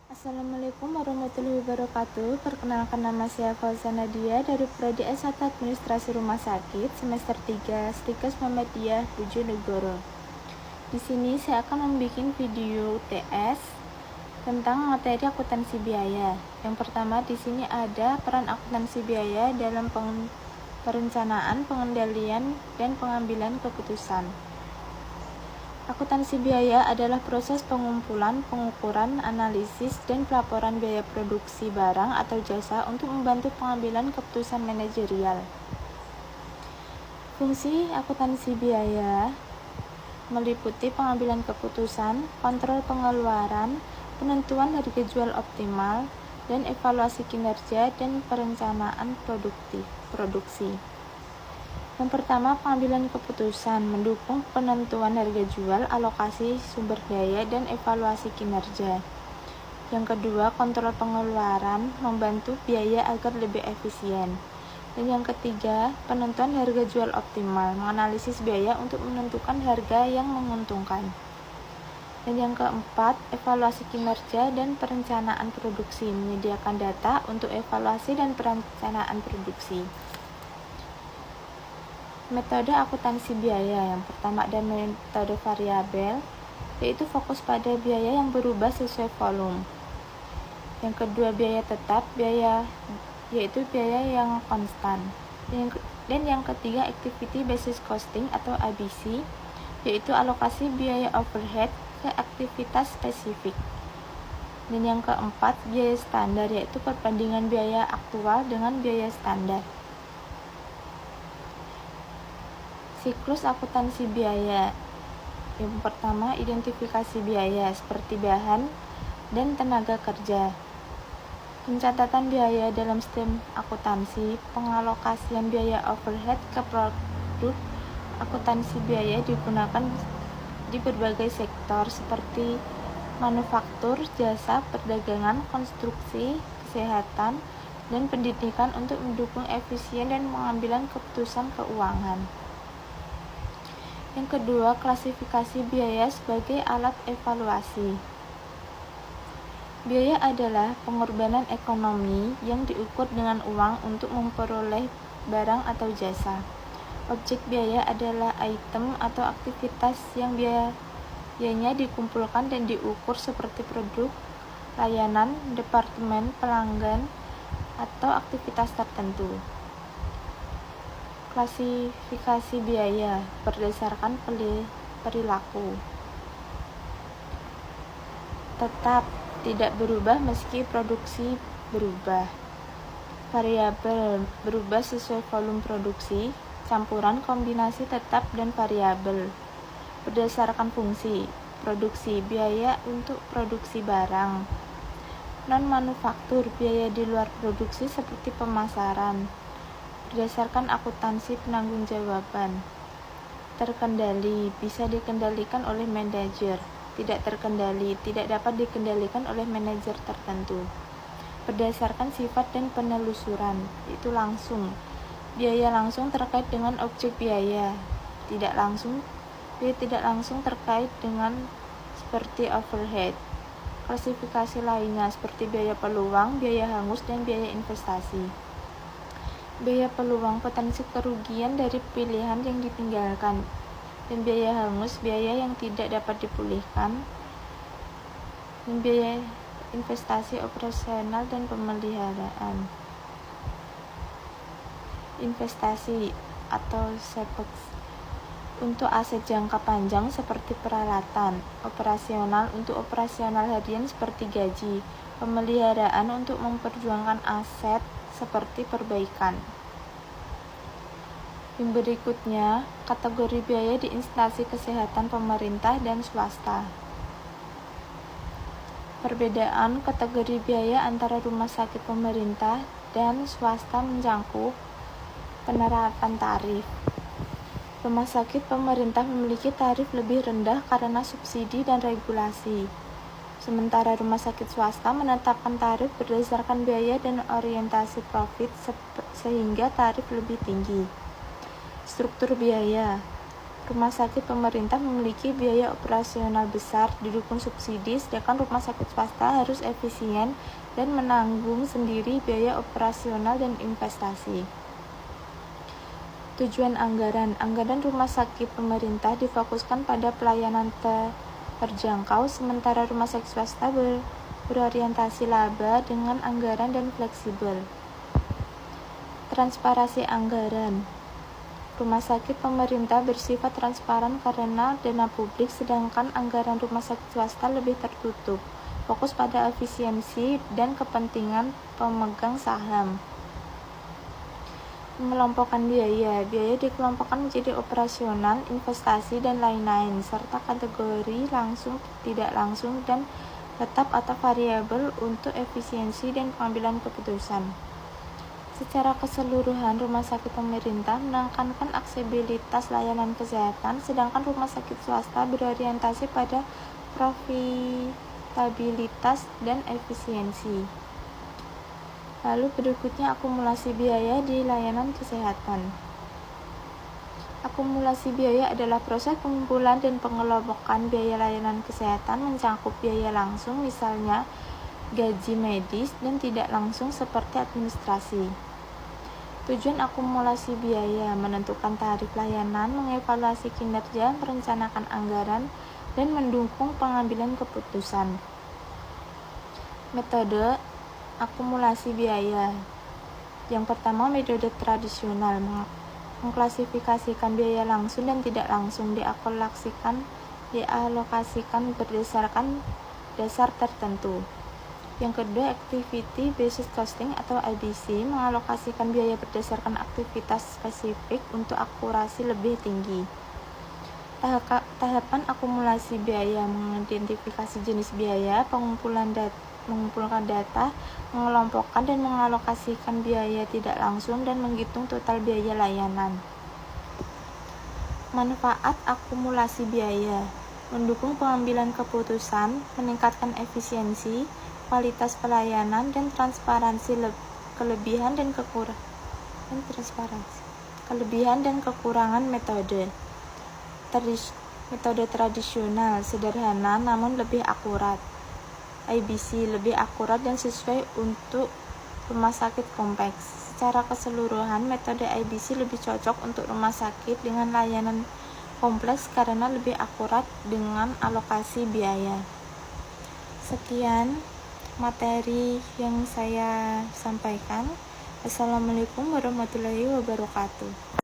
Assalamualaikum warahmatullahi wabarakatuh. Perkenalkan, nama saya Fauzan Nadia dari Prodi S1 Administrasi Rumah Sakit semester 3 Stikes Muhammadiyah Bojonegoro. Di sini saya akan membuat video TS tentang materi akuntansi biaya. Yang pertama, di sini ada peran akuntansi biaya dalam perencanaan, pengendalian, dan pengambilan keputusan. Akuntansi biaya adalah proses pengumpulan, pengukuran, analisis, dan pelaporan biaya produksi barang atau jasa untuk membantu pengambilan keputusan manajerial. Fungsi akuntansi biaya meliputi pengambilan keputusan, kontrol pengeluaran, penentuan harga jual optimal, dan evaluasi kinerja dan perencanaan produksi. Yang pertama, pengambilan keputusan mendukung penentuan harga jual, alokasi sumber daya, dan evaluasi kinerja. Yang kedua, kontrol pengeluaran membantu biaya agar lebih efisien. Dan yang ketiga, penentuan harga jual optimal menganalisis biaya untuk menentukan harga yang menguntungkan. Dan yang keempat, evaluasi kinerja dan perencanaan produksi menyediakan data untuk evaluasi dan perencanaan produksi. Metode akuntansi biaya yang pertama ada metode variabel, yaitu fokus pada biaya yang berubah sesuai volume. Yang kedua, biaya tetap, yaitu biaya yang konstan. Dan yang ketiga, activity basis costing atau ABC, yaitu alokasi biaya overhead ke aktivitas spesifik. Dan yang keempat, biaya standar, yaitu perbandingan biaya aktual dengan biaya standar. Siklus akuntansi biaya. Yang pertama, identifikasi biaya seperti bahan dan tenaga kerja. Pencatatan biaya dalam sistem akuntansi, pengalokasian biaya overhead ke produk. Akuntansi biaya digunakan di berbagai sektor seperti manufaktur, jasa, perdagangan, konstruksi, kesehatan, dan pendidikan untuk mendukung efisien dan pengambilan keputusan keuangan. Yang kedua, klasifikasi biaya sebagai alat evaluasi. Biaya adalah pengorbanan ekonomi yang diukur dengan uang untuk memperoleh barang atau jasa. Objek biaya adalah item atau aktivitas yang biayanya dikumpulkan dan diukur seperti produk, layanan, departemen, pelanggan, atau aktivitas tertentu. Klasifikasi biaya berdasarkan perilaku. Tetap, tidak berubah meski produksi berubah. Variabel, berubah sesuai volume produksi. Campuran kombinasi tetap dan variabel. Berdasarkan fungsi. Produksi, biaya untuk produksi barang. Non-manufaktur, biaya di luar produksi seperti pemasaran. Berdasarkan akuntansi penanggung-jawaban. Terkendali, bisa dikendalikan oleh manajer. Tidak terkendali, tidak dapat dikendalikan oleh manajer tertentu. Berdasarkan sifat dan penelusuran, itu langsung. Biaya langsung terkait dengan objek biaya. Biaya tidak langsung terkait dengan seperti overhead. Klasifikasi lainnya seperti biaya peluang, biaya hangus, dan biaya investasi. Biaya peluang, potensi kerugian dari pilihan yang ditinggalkan, dan biaya hangus, biaya yang tidak dapat dipulihkan, dan biaya investasi operasional dan pemeliharaan. Investasi atau CapEx untuk aset jangka panjang seperti peralatan, operasional untuk operasional harian seperti gaji, pemeliharaan untuk memperjuangkan aset seperti perbaikan. Yang berikutnya, kategori biaya di instansi kesehatan pemerintah dan swasta. Perbedaan kategori biaya antara rumah sakit pemerintah dan swasta mencakup penerapan tarif. Rumah sakit pemerintah memiliki tarif lebih rendah karena subsidi dan regulasi. Sementara rumah sakit swasta menetapkan tarif berdasarkan biaya dan orientasi profit sehingga tarif lebih tinggi. Struktur biaya. Rumah sakit pemerintah memiliki biaya operasional besar, didukung subsidi, sedangkan rumah sakit swasta harus efisien dan menanggung sendiri biaya operasional dan investasi. Tujuan anggaran. Anggaran rumah sakit pemerintah difokuskan pada pelayanan terjangkau, sementara rumah sakit swasta berorientasi laba dengan anggaran dan fleksibel. Transparansi anggaran. Rumah sakit pemerintah bersifat transparan karena dana publik, sedangkan anggaran rumah sakit swasta lebih tertutup, fokus pada efisiensi dan kepentingan pemegang saham. Mengelompokkan biaya. Biaya dikelompokkan menjadi operasional, investasi, dan lain-lain, serta kategori langsung, tidak langsung, dan tetap atau variabel untuk efisiensi dan pengambilan keputusan. Secara keseluruhan, rumah sakit pemerintah menekankan aksesibilitas layanan kesehatan, sedangkan rumah sakit swasta berorientasi pada profitabilitas dan efisiensi. Lalu berikutnya akumulasi biaya di layanan kesehatan. Akumulasi biaya adalah proses pengumpulan dan pengelompokan biaya layanan kesehatan mencakup biaya langsung, misalnya gaji medis, dan tidak langsung seperti administrasi. Tujuan akumulasi biaya: menentukan tarif layanan, mengevaluasi kinerja, merencanakan anggaran, dan mendukung pengambilan keputusan. Metode akumulasi biaya. Yang pertama, metode tradisional, mengklasifikasikan biaya langsung dan tidak langsung, dialokasikan berdasarkan dasar tertentu. Yang kedua, Activity Based Costing atau ABC, mengalokasikan biaya berdasarkan aktivitas spesifik untuk akurasi lebih tinggi. Tahapan akumulasi biaya: mengidentifikasi jenis biaya, mengumpulkan data, mengelompokkan dan mengalokasikan biaya tidak langsung, dan menghitung total biaya layanan. Manfaat akumulasi biaya: mendukung pengambilan keputusan, meningkatkan efisiensi, kualitas pelayanan, dan kelebihan dan kekurangan metode. Metode tradisional sederhana namun lebih akurat. ABC lebih akurat dan sesuai untuk rumah sakit kompleks. Secara keseluruhan, metode ABC lebih cocok untuk rumah sakit dengan layanan kompleks karena lebih akurat dengan alokasi biaya. Sekian materi yang saya sampaikan. Assalamualaikum warahmatullahi wabarakatuh.